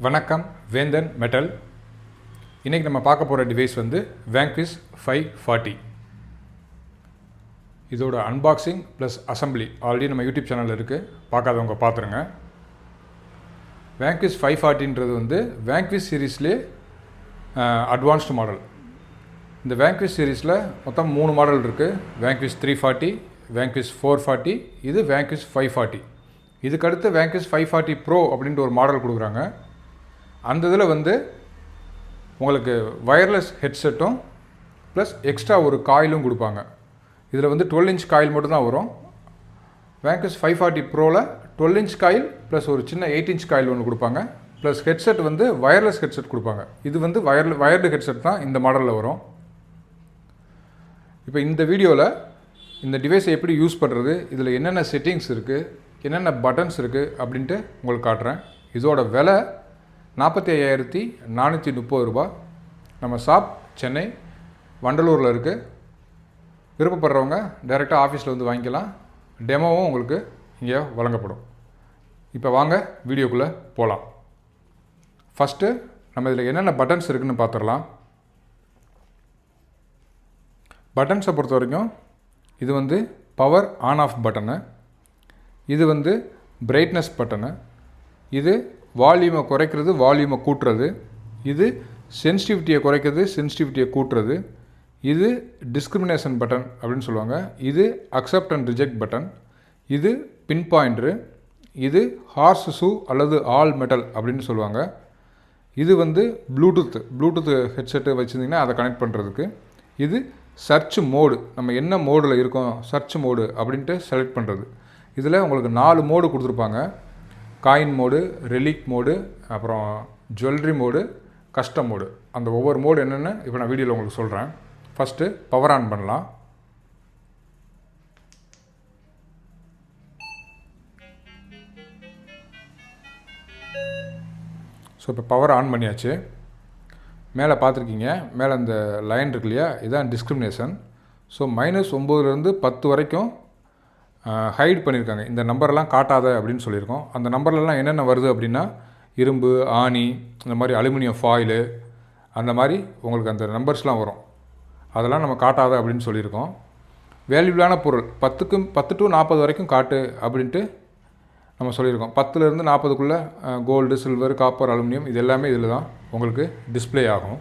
வணக்கம் வேந்தன் மெட்டல். இன்றைக்கி நம்ம பார்க்க போகிற டிவைஸ் வந்து வேங்க்விஷ் 540. இதோட அன்பாக்சிங் ப்ளஸ் அசம்பிளி ஆல்ரெடி நம்ம யூடியூப் சேனலில் இருக்குது, பார்க்காதவங்க பார்த்துருங்க. வேங்க்விஷ் 540ன்றது வந்து வேங்க்விஷ் சீரீஸ்லேயே அட்வான்ஸ்டு மாடல். இந்த வேங்க்விஷ் சீரீஸில் மொத்தம் 3 மாடல் இருக்குது. வேங்க்விஷ் 340, வேங்க்விஷ் 440, இது வேங்க்விஷ் 540. இதுக்கடுத்து வேங்க்விஷ் 540 ப்ரோ அப்படின்ட்டு ஒரு மாடல் கொடுக்குறாங்க. அந்த இதில் வந்து உங்களுக்கு வயர்லெஸ் ஹெட்செட்டும் ப்ளஸ் எக்ஸ்ட்ரா ஒரு காயிலும் கொடுப்பாங்க. இதில் வந்து 12 இன்ச் காயில் மட்டும்தான் வரும். வேங்க்விஷ் 540 ப்ரோவில் 12 இன்ச் காயில் ப்ளஸ் ஒரு சின்ன 8 இன்ச் காயில் ஒன்று கொடுப்பாங்க. ப்ளஸ் ஹெட்செட் வந்து வயர்லெஸ் ஹெட்செட் கொடுப்பாங்க. இது வந்து வயர்டு ஹெட்செட் தான் இந்த மாடலில் வரும். இப்போ இந்த வீடியோவில் இந்த டிவைஸை எப்படி யூஸ் பண்ணுறது, இதில் என்னென்ன செட்டிங்ஸ் இருக்குது, என்னென்ன பட்டன்ஸ் இருக்குது அப்படின்ட்டு உங்களுக்கு காட்டுறேன். இதோட விலை 45,430 ரூபா. நம்ம ஷாப் சென்னை வண்டலூரில் இருக்குது. விருப்பப்படுறவங்க டைரெக்டாக ஆஃபீஸில் வந்து வாங்கிக்கலாம். டெமோவும் உங்களுக்கு இங்கே வழங்கப்படும். இப்போ வாங்க வீடியோக்குள்ளே போகலாம். ஃபஸ்ட்டு நம்ம இதில் என்னென்ன பட்டன்ஸ் இருக்குதுன்னு பார்த்துடலாம். பட்டன்ஸை பொறுத்த வரைக்கும் இது வந்து பவர் ஆன் ஆஃப் பட்டனு, இது வந்து பிரைட்னஸ் பட்டனு, இது வால்யூமை குறைக்கிறது, வால்யூமை கூட்டுறது, இது சென்சிட்டிவிட்டியை குறைக்கிறது, சென்சிட்டிவிட்டியை கூட்டுறது, இது டிஸ்கிரிமினேஷன் பட்டன் அப்படின்னு சொல்லுவாங்க, இது அக்செப்ட் அண்ட் ரிஜெக்ட் பட்டன், இது பின் பாயிண்டரு, இது ஹார்ஸ் ஷூ அல்லது ஆல் மெட்டல் அப்படின்னு சொல்லுவாங்க, இது வந்து ப்ளூடூத் ஹெட்செட்டு வச்சுருந்திங்கன்னா அதை கனெக்ட் பண்ணுறதுக்கு, இது சர்ச் மோடு, நம்ம என்ன மோடில் இருக்கோம் சர்ச் மோடு அப்படின்ட்டு செலக்ட் பண்ணுறது. இதில் உங்களுக்கு 4 மோடு கொடுத்துருப்பாங்க. காயின் மோடு, ரெலிக் மோடு, அப்புறம் ஜுவல்லரி மோடு, கஸ்டம் மோடு. அந்த ஒவ்வொரு மோடு என்னென்னு இப்போ நான் வீடியோவில் உங்களுக்கு சொல்கிறேன். ஃபஸ்ட்டு பவர் ஆன் பண்ணலாம். ஸோ இப்போ பவர் ஆன் பண்ணியாச்சு. மேலே பார்த்துருக்கீங்க, மேலே அந்த லைன் இருக்கு இல்லையா, இதுதான் டிஸ்கிரிமினேஷன். ஸோ -9லேருந்து 10 வரைக்கும் ஹைட் பண்ணியிருக்காங்க. இந்த நம்பரெல்லாம் காட்டாத அப்படின்னு சொல்லியிருக்கோம். அந்த நம்பர்லலாம் என்னென்ன வருது அப்படின்னா இரும்பு, ஆணி, இந்த மாதிரி அலுமினியம் ஃபாயிலு, அந்த மாதிரி உங்களுக்கு அந்த நம்பர்ஸ்லாம் வரும். அதெல்லாம் நம்ம காட்டாத அப்படின்னு சொல்லியிருக்கோம். வேல்யூபிளான பொருள் 10 to 40 வரைக்கும் காட்டு அப்படின்ட்டு நம்ம சொல்லியிருக்கோம். 10லேருந்து 40க்குள்ளே கோல்டு, சில்வர், காப்பர், அலுமினியம் இது எல்லாமே இதில் தான் உங்களுக்கு டிஸ்பிளே ஆகும்.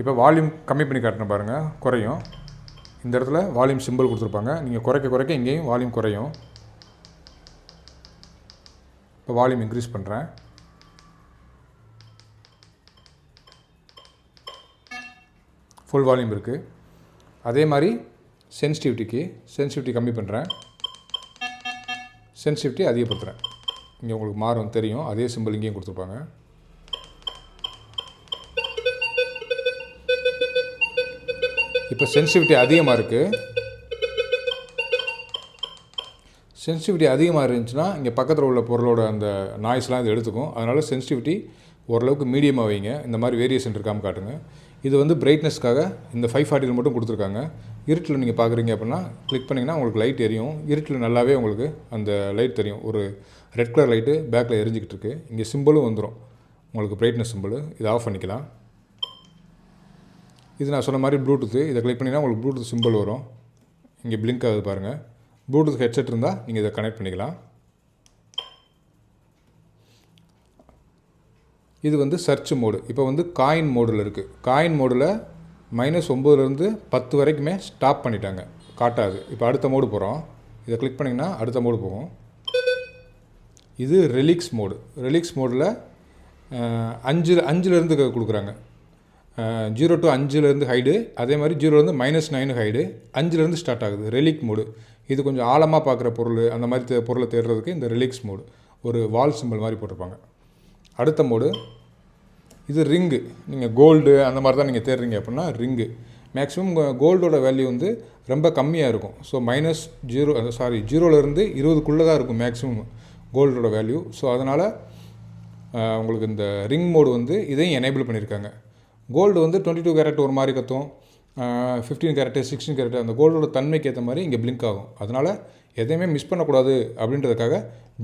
இப்போ வால்யூம் கம்மி பண்ணி காட்டின பாருங்கள், குறையும். இந்த இடத்துல வால்யூம் சிம்பிள் கொடுத்துருப்பாங்க. நீங்கள் குறைக்க இங்கேயும் வால்யூம் குறையும். இப்போ வால்யூம் இன்க்ரீஸ் பண்ணுறேன். ஃபுல் வால்யூம் இருக்குது. அதே மாதிரி சென்சிட்டிவிட்டி கம்மி பண்ணுறேன், சென்சிட்டிவிட்டி அதிகப்படுத்துகிறேன். இங்கே உங்களுக்கு மாறும் தெரியும், அதே சிம்பிள் இங்கேயும் கொடுத்துருப்பாங்க. இப்போ சென்சிட்டிவிட்டி அதிகமாக இருக்குது. சென்சிட்டிவிட்டி அதிகமாக இருந்துச்சுன்னா இங்கே பக்கத்தில் உள்ள பொருளோட அந்த நாய்ஸ்லாம் இது எடுத்துக்கும். அதனால் சென்சிட்டிவிட்டி ஓரளவுக்கு மீடியமாக வைங்க. இந்த மாதிரி வேரியேஷன் இருக்காமல் காட்டுங்க. இது வந்து பிரைட்னஸ்க்காக இந்த 540 மட்டும் கொடுத்துருக்காங்க. இருட்டில் நீங்கள் பார்க்குறீங்க அப்படின்னா கிளிக் பண்ணிங்கன்னா உங்களுக்கு லைட் எரியும். இருட்டில் நல்லாவே உங்களுக்கு அந்த லைட் தெரியும். ஒரு ரெட் கலர் லைட்டு பேக்கில் எரிஞ்சிக்கிட்டு இருக்குது. இங்கே சிம்பிளும் வந்துடும் உங்களுக்கு, பிரைட்னஸ் சிம்பிள். இதை ஆஃப் பண்ணிக்கலாம். இது நான் சொன்ன மாதிரி ப்ளூடூத்து. இதை கிளிக் பண்ணிங்கன்னா உங்களுக்கு ப்ளூடூத் சிம்பிள் வரும். இங்கே பிளிங்க் ஆகுது பாருங்கள். ப்ளூடூத் ஹெட்செட் இருந்தால் நீங்கள் இதை கனெக்ட் பண்ணிக்கலாம். இது வந்து சர்ச் மோடு. இப்போ வந்து காயின் மோடில் இருக்குது. காயின் மோடில் -9லேருந்து 10 வரைக்குமே ஸ்டாப் பண்ணிட்டாங்க, காட்டாது. இப்போ அடுத்த மோடு போகிறோம். இதை கிளிக் பண்ணிங்கன்னா அடுத்த மோடு போகும். இது ரெலிக்ஸ் மோடு. ரெலிக்ஸ் மோடில் 5லேருந்து கொடுக்குறாங்க. 0 to 5லேருந்து ஹைடு, அதே மாதிரி 0லேருந்து -9 ஹைடு, 5லேருந்து ஸ்டார்ட் ஆகுது. Relic mode. இது கொஞ்சம் ஆழமாக பார்க்குற பொருள், அந்த மாதிரி பொருளை தேடுறதுக்கு இந்த ரெலிக்ஸ் மோடு. ஒரு வால் சிம்பிள் மாதிரி போட்டிருப்பாங்க. அடுத்த மோடு இது ரிங்கு. நீங்கள் கோல்டு அந்த மாதிரி தான் நீங்கள் தேடுறீங்க அப்படின்னா ரிங்கு. மேக்ஸிமம் கோல்டோட வேல்யூ வந்து ரொம்ப கம்மியாக இருக்கும். ஸோ -0லேருந்து 20க்குள்ளே தான் இருக்கும் மேக்ஸிமம் கோல்டோட வேல்யூ. ஸோ அதனால் உங்களுக்கு இந்த ரிங் மோடு வந்து இதையும் எனேபிள் பண்ணியிருக்காங்க. கோல்டு வந்து 22 கேரட் ஒரு மாதிரி கத்தும், 15 கேரட்டு, 16 கேரட்டு அந்த கோல்டோட தன்மைக்கு ஏற்ற மாதிரி இங்கே பிளிங்க் ஆகும். அதனால் எதையுமே மிஸ் பண்ணக்கூடாது அப்படின்றதுக்காக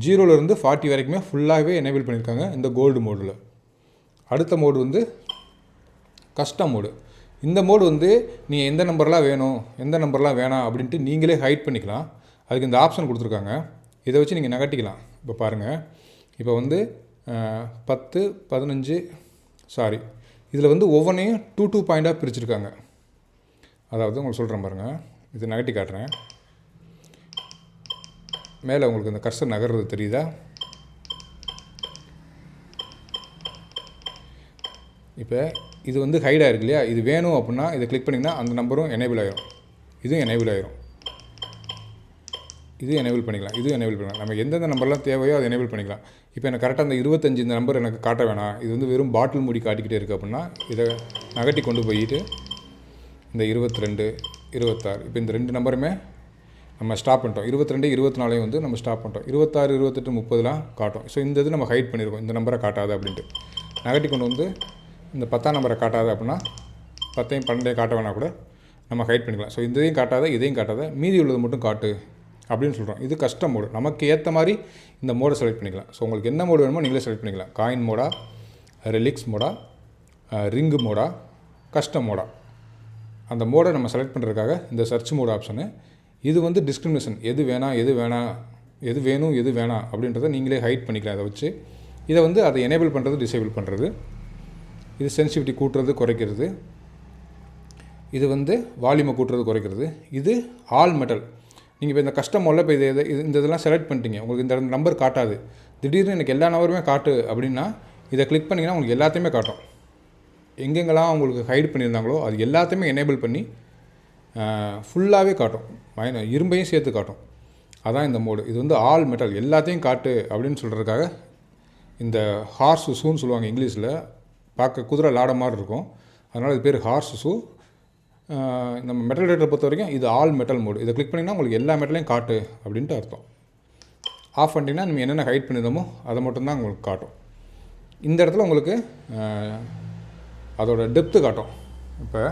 0லேருந்து 40 வரைக்குமே ஃபுல்லாகவே எனேபிள் பண்ணியிருக்காங்க இந்த கோல்டு மோடில். அடுத்த மோடு வந்து கஸ்டம் மோடு. இந்த மோடு வந்து நீங்கள் எந்த நம்பர்லாம் வேணும் எந்த நம்பர்லாம் வேணாம் அப்படின்ட்டு நீங்களே ஹைட் பண்ணிக்கலாம். அதுக்கு இந்த ஆப்ஷன் கொடுத்துருக்காங்க. இதை வச்சு நீங்கள் நகட்டிக்கலாம். இப்போ பாருங்கள், இப்போ வந்து 10 15 சாரி இதில் வந்து ஒவ்வொன்றையும் 2 பாயிண்ட்டாக பிரிச்சுருக்காங்க. அதாவது உங்களுக்கு சொல்கிறேன் பாருங்கள், இது நகட்டி காட்டுறேன். மேலே உங்களுக்கு இந்த கர்சர் நகர்றது தெரியுதா? இப்போ இது வந்து ஹைடாக இருக்கு இல்லையா, இது வேணும் அப்படின்னா இதை கிளிக் பண்ணிங்கன்னா அந்த நம்பரும் எனேபிள் ஆகிரும். இதுவும் எனேபிள் ஆகிரும். இது எனேபிள் பண்ணிக்கலாம், இதுவும் எனேபிள் பண்ணிக்கலாம். நம்ம எந்தெந்த நம்பர்லாம் தேவையோ அதை எனேபிள் பண்ணிக்கலாம். இப்போ எனக்கு கரெக்டாக அந்த 25 இந்த நம்பர் எனக்கு காட்ட வேணாம், இது வந்து வெறும் பாட்டில் மூடி காட்டிக்கிட்டே இருக்குது அப்படின்னா இதை நகட்டி கொண்டு போயிட்டு இந்த 22 26 இப்போ இந்த 2 நம்பருமே நம்ம ஸ்டாப் பண்ணிட்டோம். 22 24 வந்து நம்ம ஸ்டாப் பண்ணிட்டோம். 26 28 30லாம் காட்டும். ஸோ இந்த இது நம்ம ஹைட் பண்ணியிருக்கோம், இந்த நம்பரை காட்டாது அப்படின்ட்டு. நகட்டி கொண்டு வந்து இந்த 10ஆம் நம்பரை காட்டாது அப்படின்னா 10ஐயும் 12ஐயும் காட்ட வேணா கூட நம்ம ஹைட் பண்ணிக்கலாம். ஸோ இதையும் காட்டாத இதையும் காட்டாத மீதி உள்ளது மட்டும் காட்டு அப்படின்னு சொல்கிறோம். இது கஸ்டம் மோடு. நமக்கு ஏற்ற மாதிரி இந்த மோடை செலக்ட் பண்ணிக்கலாம். ஸோ உங்களுக்கு என்ன மோடு வேணுமோ நீங்களே செலக்ட் பண்ணிக்கலாம். Coin Moda, relics Moda, ring Moda, custom Moda, அந்த மோடை நம்ம செலக்ட் பண்ணுறதுக்காக இந்த சர்ச் மோடு ஆப்ஷனு. இது வந்து டிஸ்கிரிமினேஷன், எது வேணாம் எது வேணாம் எது வேணும் எது வேணாம் அப்படின்றத நீங்களே ஹைட் பண்ணிக்கலாம். அதை வச்சு இதை வந்து அதை எனேபிள் பண்ணுறது டிசேபிள் பண்ணுறது. இது சென்சிட்டிவிட்டி கூட்டுறது குறைக்கிறது. இது வந்து வால்யூமை கூட்டுறது குறைக்கிறது. இது ஆல் மெட்டல். நீங்கள் இப்போ இந்த கஸ்டம் மோடில் இப்போ இந்த இதெல்லாம் செலக்ட் பண்ணிட்டீங்க, உங்களுக்கு இந்த நம்பர் காட்டாது. திடீர்னு எனக்கு எல்லா நம்பருமே காட்டு அப்படின்னா இதை கிளிக் பண்ணிங்கன்னா உங்களுக்கு எல்லாத்தையுமே காட்டும். எங்கெங்கெல்லாம் உங்களுக்கு ஹைட் பண்ணியிருந்தாங்களோ அது எல்லாத்தையுமே எனேபிள் பண்ணி ஃபுல்லாகவே காட்டும். இரும்பையும் சேர்த்து காட்டும். அதான் இந்த மோடு. இது வந்து ஆல் மெட்டல், எல்லாத்தையும் காட்டு அப்படின்னு சொல்கிறதுக்காக இந்த ஹார்ஸ் ஷூன்னு சொல்லுவாங்க இங்கிலீஷில். பார்க்க குதிரை லாட மாதிரி இருக்கும், அதனால் இது பேர் ஹார்ஸ் ஷூ. நம்ம மெட்டல் ரேட்டரை பொறுத்த வரைக்கும் இது ஆல் மெட்டல் மோடு. இதை கிளிக் பண்ணிங்கன்னா உங்களுக்கு எல்லா மெட்டலையும் காட்டு அப்படின்ட்டு அர்த்தம். ஆஃப் பண்ணிட்டீங்கன்னா நம்ம என்னென்ன ஹைட் பண்ணியிருந்தோமோ அதை மட்டும்தான் உங்களுக்கு காட்டும். இந்த இடத்துல உங்களுக்கு அதோட டெப்த்து காட்டும். இப்போ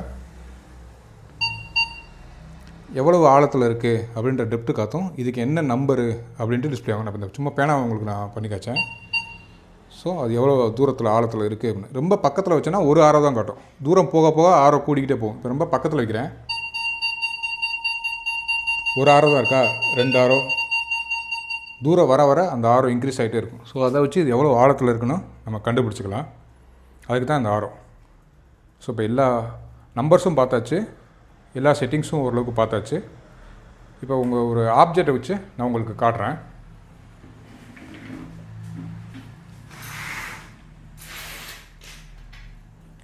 எவ்வளவு ஆழத்தில் இருக்குது அப்படின்ற டெப்த்து காட்டும். இதுக்கு என்ன நம்பரு அப்படின்ட்டு டிஸ்பிளே ஆகும். நான் இந்த சும்மா பேனாவை உங்களுக்கு நான் பண்ணி காய்ச்சேன். ஸோ அது எவ்வளோ தூரத்தில் ஆழத்தில் இருக்குது அப்படின்னு. ரொம்ப பக்கத்தில் வச்சேன்னா ஒரு ஆரோ தான் காட்டும். தூரம் போக போக ஆரோ கூடிக்கிட்டே போகும். இப்போ ரொம்ப பக்கத்தில் வைக்கிறேன், ஒரு ஆரோ தான் இருக்கா, 2 ஆரோ, தூரம் வர வர அந்த ஆரோ இன்க்ரீஸ் ஆகிட்டே இருக்கும். ஸோ அதை வச்சு இது எவ்வளோ ஆழத்தில் இருக்குன்னு நம்ம கண்டுபிடிச்சிக்கலாம். அதுக்கு தான் இந்த ஆரோ. ஸோ இப்போ எல்லா நம்பர்ஸும் பார்த்தாச்சு, எல்லா செட்டிங்ஸும் ஓரளவுக்கு பார்த்தாச்சு. இப்போ உங்கள் ஒரு ஆப்ஜெக்டை வச்சு நான் உங்களுக்கு காட்டுறேன்.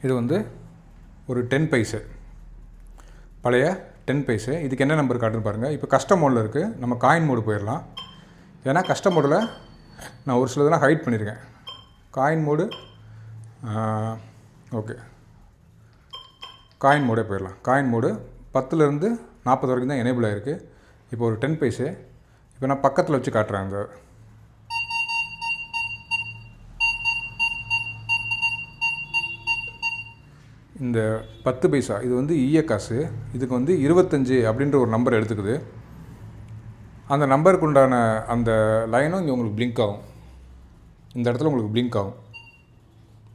இது வந்து ஒரு 10 பைசே, பழைய 10 பைசே. இதுக்கு என்ன நம்பர் காட்டுன்னு பாருங்கள். இப்போ கஸ்டம் மோடில் இருக்குது, நம்ம காயின் மோடு போயிடலாம். ஏன்னா கஸ்டம் மோடில் நான் ஒரு சிலதெல்லாம் ஹைட் பண்ணியிருக்கேன். காயின் மோடு ஓகே, காயின் மோடே போயிடலாம். காயின் மோடு 10லேருந்து 40 வரைக்கும் தான் எனேபிள் ஆகிருக்கு. இப்போ ஒரு 10 பைசே இப்போ நான் பக்கத்தில் வச்சு காட்டுறேன். அங்கே இந்த 10 பைசா இது வந்து ஈய காசு. இதுக்கு வந்து 25 அப்படின்ற ஒரு நம்பர் எடுத்துக்குது. அந்த நம்பருக்கு உண்டான அந்த லைனும் இங்கே உங்களுக்கு பிளிங்க் ஆகும். இந்த இடத்துல உங்களுக்கு பிளிங்க் ஆகும்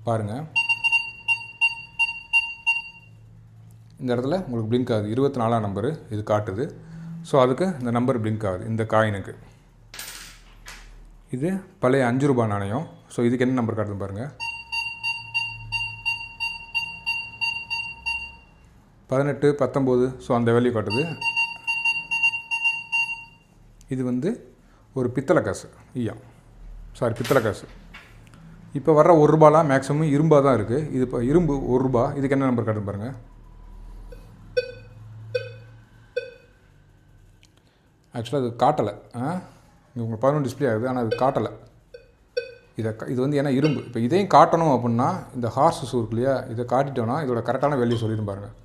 பாருங்கள். இந்த இடத்துல உங்களுக்கு பிளிங்க் ஆகுது. 24ஆம் நம்பரு இது காட்டுது. ஸோ அதுக்கு இந்த நம்பர் பிளிங்க் ஆகுது இந்த காயினுக்கு. இது பழைய 5 ரூபாய் நாணயம். ஸோ இதுக்கு என்ன நம்பர் காட்டுது பாருங்கள், 18 19. ஸோ அந்த வேல்யூ காட்டுது. இது வந்து ஒரு பித்தளை காசு, பித்தளை காசு. இப்போ வர்ற 1 ரூபாலாம் மேக்ஸிமம் இரும்பாக தான் இருக்குது. இது இப்போ இரும்பு 1 ரூபா. இதுக்கு என்ன நம்பர் காட்டுது பாருங்கள். ஆக்சுவலாக அது காட்டலை, உங்களுக்கு 11 டிஸ்பிளே ஆகுது, ஆனால் அது காட்டலை. இது வந்து ஏன்னா இரும்பு. இப்போ இதையும் காட்டணும் அப்படின்னா இந்த ஹார்ஸ் ஷூ இருக்கு இல்லையா, இதை காட்டிட்டோன்னா இதோட கரெக்டான வேல்யூ சொல்லிடும் பாருங்கள்.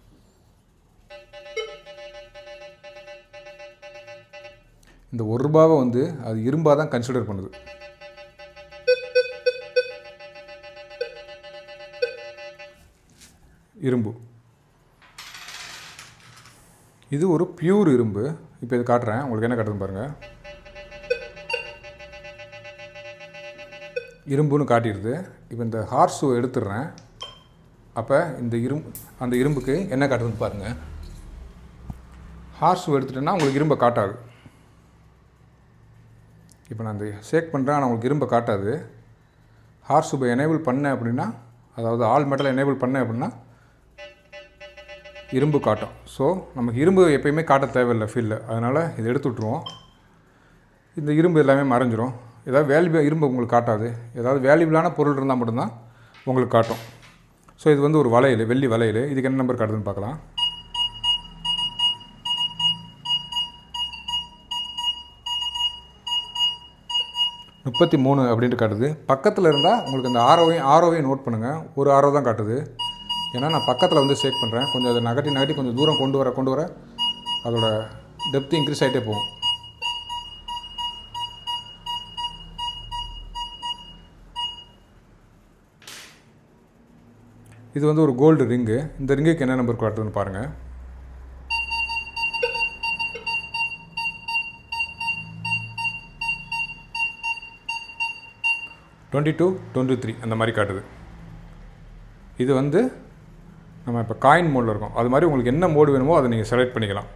இந்த 1 ரூபாவை வந்து அது இரும்பாக தான் கன்சிடர் பண்ணுது. இரும்பு இது ஒரு பியூர் இரும்பு. இப்போ இது காட்டுறேன் உங்களுக்கு என்ன காட்டுதுன்னு பாருங்கள். இரும்புன்னு காட்டிடுது. இப்போ இந்த ஹார்ஸ் ஷூ எடுத்துடுறேன். அப்போ இந்த அந்த இரும்புக்கு என்ன காட்டுதுன்னு பாருங்கள். ஹார்ஸ் ஷூ எடுத்துட்டேன்னா உங்களுக்கு இரும்பை காட்டாது. இப்போ நான் இந்த ஷேக் பண்ணுறேன், ஆனால் உங்களுக்கு இரும்பை காட்டாது. ஹார்ஸ் ஷூவை எனேபிள் பண்ணேன் அப்படின்னா, அதாவது ஆல் மெட்டலை எனேபிள் பண்ணேன் அப்படின்னா இரும்பு காட்டும். ஸோ நமக்கு இரும்பு எப்பயுமே காட்ட தேவையில்லை ஃபீல்டில். அதனால் இதை எடுத்து விட்ருவோம். இந்த இரும்பு எல்லாமே மறைஞ்சிரும். ஏதாவது இரும்பு உங்களுக்கு காட்டாது. ஏதாவது வேல்யூபிளான பொருள் இருந்தால் மட்டும்தான் உங்களுக்கு காட்டும். ஸோ இது வந்து ஒரு வளையல், வெள்ளி வளையல். இதுக்கு என்ன நம்பர் காட்டுதுன்னு பார்க்கலாம். $33 அப்படின்ட்டு காட்டுது. பக்கத்தில் இருந்தால் உங்களுக்கு அந்த ஆரோவையும் நோட் பண்ணுங்கள். ஒரு ஆரோ தான் காட்டுது. ஏன்னா நான் பக்கத்தில் வந்து ஷேக் பண்ணுறேன். கொஞ்சம் அதை நகட்டி கொஞ்சம் தூரம் கொண்டு வர அதோட டெப்த் இன்க்ரீஸ் ஆகிட்டே போகும். இது வந்து ஒரு கோல்டு ரிங்கு. இந்த ரிங்குக்கு என்ன நம்பர் காட்டுதுன்னு பாருங்கள். 22, 23 அந்த மாதிரி காட்டுது. இது வந்து நம்ம இப்போ காயின் மோடில் இருக்கோம். அது மாதிரி உங்களுக்கு என்ன மோடு வேணுமோ அதை நீங்கள் செலக்ட் பண்ணிக்கலாம்.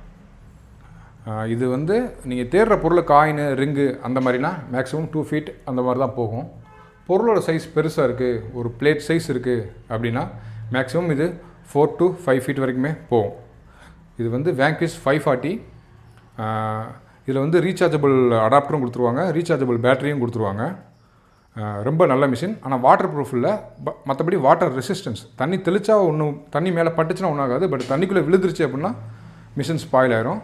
இது வந்து நீங்கள் தேடுற பொருள் காயின், ரிங்கு அந்த மாதிரினா மேக்ஸிமம் 2 feet அந்த மாதிரி தான் போகும். பொருளோட சைஸ் பெருசாக இருக்குது, ஒரு பிளேட் சைஸ் இருக்குது அப்படின்னா மேக்ஸிமம் இது 4 to 5 feet வரைக்குமே போகும். இது வந்து வேங்கிஷ் 540. இதில் வந்து ரீசார்ஜபிள் அடாப்டரும் கொடுத்துருவாங்க, ரீசார்ஜபிள் பேட்டரியும் கொடுத்துருவாங்க. ரொம்ப நல்ல மிஷின். ஆனால் வாட்டர் ப்ரூஃப் இல்லை. மற்றபடி வாட்டர் ரெசிஸ்டன்ஸ், தண்ணி தெளித்தா தண்ணி மேலே பட்டுச்சுன்னா ஒன்றும் ஆகாது. பட் தண்ணிக்குள்ளே விழுந்துருச்சு அப்படின்னா மிஷின் ஸ்பாயில் ஆயிரும்.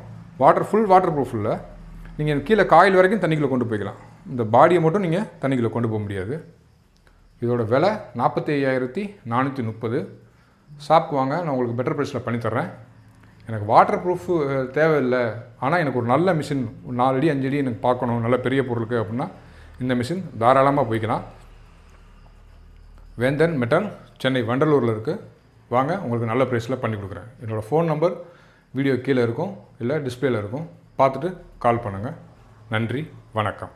ஃபுல் வாட்டர் ப்ரூஃப் இல்லை. நீங்கள் கீழே காயில் வரைக்கும் தண்ணிக்குள்ளே கொண்டு போய்க்கலாம். இந்த பாடியை மட்டும் நீங்கள் தண்ணிக்குள்ளே கொண்டு போக முடியாது. இதோட விலை 45,430. ஷாப்புக்கு வாங்க, நான் உங்களுக்கு பெட்டர் ப்ரைஸில் பண்ணித்தர்றேன். எனக்கு வாட்டர் ப்ரூஃப் தேவையில்லை, ஆனால் எனக்கு ஒரு நல்ல மிஷின் 4 அடி 5 அடி எனக்கு பார்க்கணும், நல்ல பெரிய பொருளுக்கு அப்படின்னா இந்த மிஷின் தாராளமாக போய்க்கலாம். வேந்தன் மெட்டல், சென்னை வண்டலூரில் இருக்குது. வாங்க, உங்களுக்கு நல்ல ப்ரைஸில் பண்ணி கொடுக்குறேன். என்னோடய ஃபோன் நம்பர் வீடியோ கீழே இருக்கும், இல்லை டிஸ்பிளேயில் இருக்கும். பார்த்துட்டு கால் பண்ணுங்கள். நன்றி, வணக்கம்.